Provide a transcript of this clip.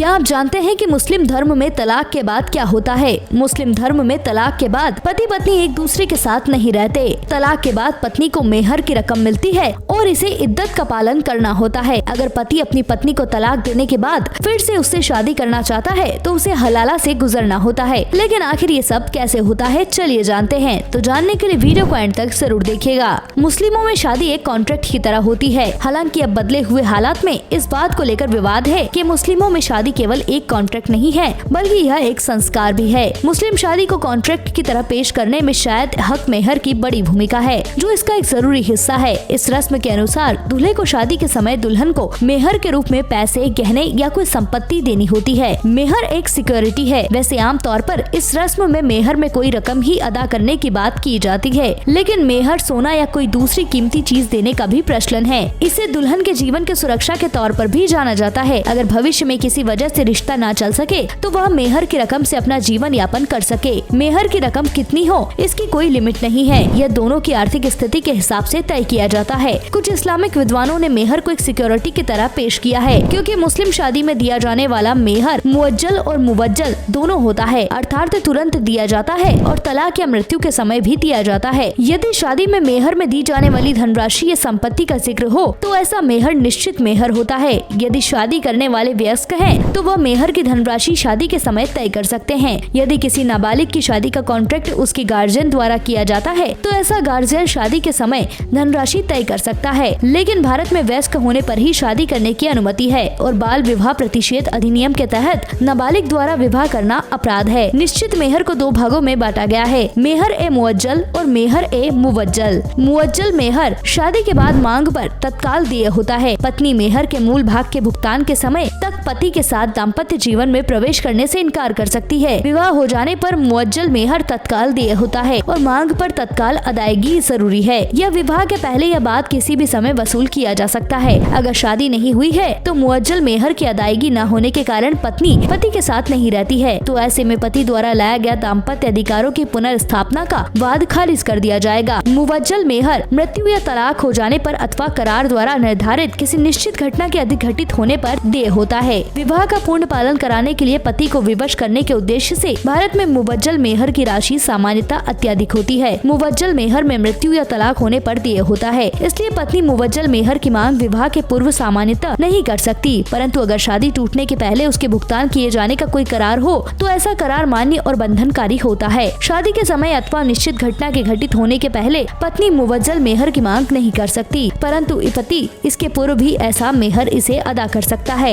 क्या आप जानते हैं कि मुस्लिम धर्म में तलाक के बाद क्या होता है? मुस्लिम धर्म में तलाक के बाद पति पत्नी एक दूसरे के साथ नहीं रहते। तलाक के बाद पत्नी को मेहर की रकम मिलती है और इसे इद्दत का पालन करना होता है। अगर पति अपनी पत्नी को तलाक देने के बाद फिर से उससे शादी करना चाहता है तो उसे हलाला से गुजरना होता है। लेकिन आखिर ये सब कैसे होता है, चलिए जानते हैं। तो जानने के लिए वीडियो को एंड तक जरूर देखिएगा। मुस्लिमों में शादी एक कॉन्ट्रैक्ट की तरह होती है। हालांकि अब बदले हुए हालात में इस बात को लेकर विवाद है कि मुस्लिमों में शादी केवल एक कॉन्ट्रैक्ट नहीं है बल्कि यह एक संस्कार भी है। मुस्लिम शादी को कॉन्ट्रैक्ट की तरह पेश करने में शायद हक मेहर की बड़ी भूमिका है, जो इसका एक जरूरी हिस्सा है। इस रस्म के अनुसार दूल्हे को शादी के समय दुल्हन को मेहर के रूप में पैसे, गहने या कोई संपत्ति देनी होती है। मेहर एक सिक्योरिटी है। वैसे आम तौर पर इस रस्म में मेहर में कोई रकम ही अदा करने की बात की जाती है, लेकिन मेहर सोना या कोई दूसरी कीमती चीज देने का भी प्रचलन है। इसे दुल्हन के जीवन की सुरक्षा के तौर पर भी जाना जाता है। अगर भविष्य में किसी वजह से रिश्ता ना चल सके तो वह मेहर की रकम से अपना जीवन यापन कर सके। मेहर की रकम कितनी हो इसकी कोई लिमिट नहीं है, यह दोनों की आर्थिक स्थिति के हिसाब से तय किया जाता है। कुछ इस्लामिक विद्वानों ने मेहर को एक सिक्योरिटी की तरह पेश किया है, क्योंकि मुस्लिम शादी में दिया जाने वाला मेहर मुअज्जल और मुवज्जल दोनों होता है, अर्थात तुरंत दिया जाता है और तलाक या मृत्यु के समय भी दिया जाता है। यदि शादी में मेहर में दी जाने वाली धनराशि या संपत्ति का जिक्र हो तो ऐसा मेहर निश्चित मेहर होता है। यदि शादी करने वाले वयस्क हैं तो वह मेहर की धनराशि शादी के समय तय कर सकते हैं। यदि किसी नाबालिग की शादी का कॉन्ट्रैक्ट उसके गार्जियन द्वारा किया जाता है तो ऐसा गार्जियन शादी के समय धनराशि तय कर सकता है। लेकिन भारत में वयस्क होने पर ही शादी करने की अनुमति है और बाल विवाह प्रतिषेध अधिनियम के तहत नाबालिग द्वारा विवाह करना अपराध है। निश्चित मेहर को दो भागों में बांटा गया है, मेहर ए मुअज्जल और मेहर ए मुवज्जल। मुअज्जल मेहर शादी के बाद मांग पर तत्काल देय होता है। पत्नी मेहर के मूल भाग के भुगतान के समय तक पति के साथ दाम्पत्य जीवन में प्रवेश करने से इनकार कर सकती है। विवाह हो जाने पर मुअज्जल मेहर तत्काल देय होता है और मांग पर तत्काल अदायगी जरूरी है। यह विवाह के पहले या बाद किसी भी समय वसूल किया जा सकता है। अगर शादी नहीं हुई है तो मुअज्जल मेहर की अदायगी न होने के कारण पत्नी पति के साथ नहीं रहती है, तो ऐसे में पति द्वारा लाया गया दाम्पत्य अधिकारों की पुनर्स्थापना का वाद खारिज कर दिया जाएगा। मुवज्जल मेहर मृत्यु या तलाक हो जाने पर अथवा करार द्वारा निर्धारित किसी निश्चित घटना के अधिक घटित होने पर देय होता है। विवाह का पूर्ण पालन कराने के लिए पति को विवश करने के उद्देश्य से भारत में मुवज्जल मेहर की राशि सामान्यतः अत्यधिक होती है। मुवज्जल मेहर में मृत्यु या तलाक होने पर देय होता है, इसलिए पत्नी मुवज्जल मेहर की मांग विवाह के पूर्व सामान्यतः नहीं कर सकती। परंतु अगर शादी टूटने के पहले उसके भुगतान किए जाने का कोई करार हो तो ऐसा करार मान्य और बंधनकारी होता है। शादी के समय अथवा निश्चित घटना के घटित होने के पहले पत्नी मुवज्जल मेहर की मांग नहीं कर सकती, परंतु पति इसके पूर्व भी ऐसा मेहर इसे अदा कर सकता है।